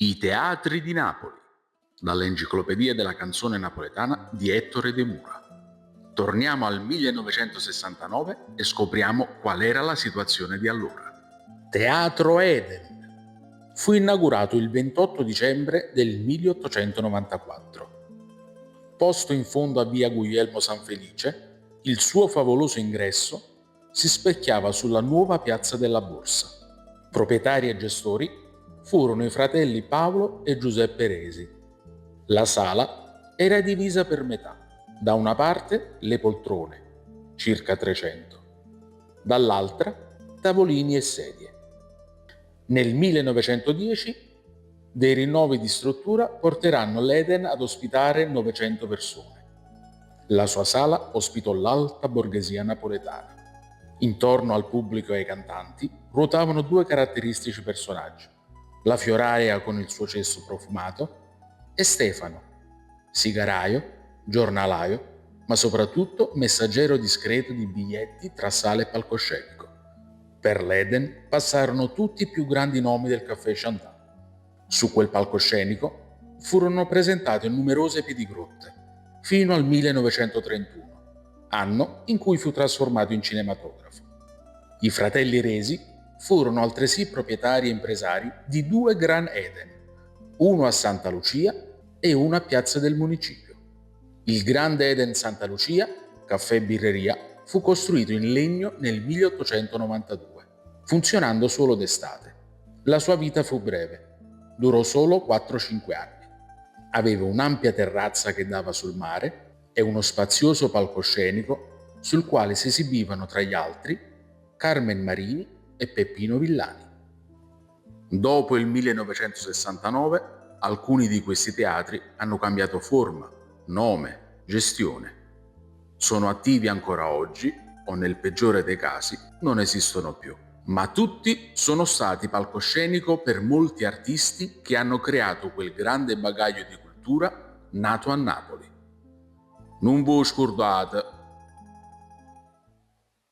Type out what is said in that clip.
I teatri di Napoli, dall'Enciclopedia della canzone napoletana di Ettore De Mura. Torniamo al 1969 e scopriamo qual era la situazione di allora. Teatro Eden fu inaugurato il 28 dicembre del 1894. Posto in fondo a via Guglielmo Sanfelice, il suo favoloso ingresso si specchiava sulla nuova piazza della Borsa. Proprietari e gestori furono i fratelli Paolo e Giuseppe Resi. La sala era divisa per metà. Da una parte le poltrone, circa 300, dall'altra tavolini e sedie. Nel 1910 dei rinnovi di struttura porteranno l'Eden ad ospitare 900 persone. La sua sala ospitò l'alta borghesia napoletana. Intorno al pubblico e ai cantanti ruotavano due caratteristici personaggi: la fioraia con il suo cesto profumato e Stefano, sigaraio, giornalaio, ma soprattutto messaggero discreto di biglietti tra sala e palcoscenico. Per l'Eden passarono tutti i più grandi nomi del caffè Chantal. Su quel palcoscenico furono presentate numerose piedigrotte, fino al 1931, anno in cui fu trasformato in cinematografo. I fratelli Resi furono altresì proprietari e impresari di due Gran Eden, uno a Santa Lucia e uno a Piazza del Municipio. Il Grande Eden Santa Lucia, caffè e birreria, fu costruito in legno nel 1892, funzionando solo d'estate. La sua vita fu breve, durò solo 4-5 anni. Aveva un'ampia terrazza che dava sul mare e uno spazioso palcoscenico sul quale si esibivano tra gli altri Carmen Marini e Peppino Villani. Dopo il 1969, alcuni di questi teatri hanno cambiato forma, nome, gestione. Sono attivi ancora oggi o nel peggiore dei casi non esistono più. Ma tutti sono stati palcoscenico per molti artisti che hanno creato quel grande bagaglio di cultura nato a Napoli. Non vi scordate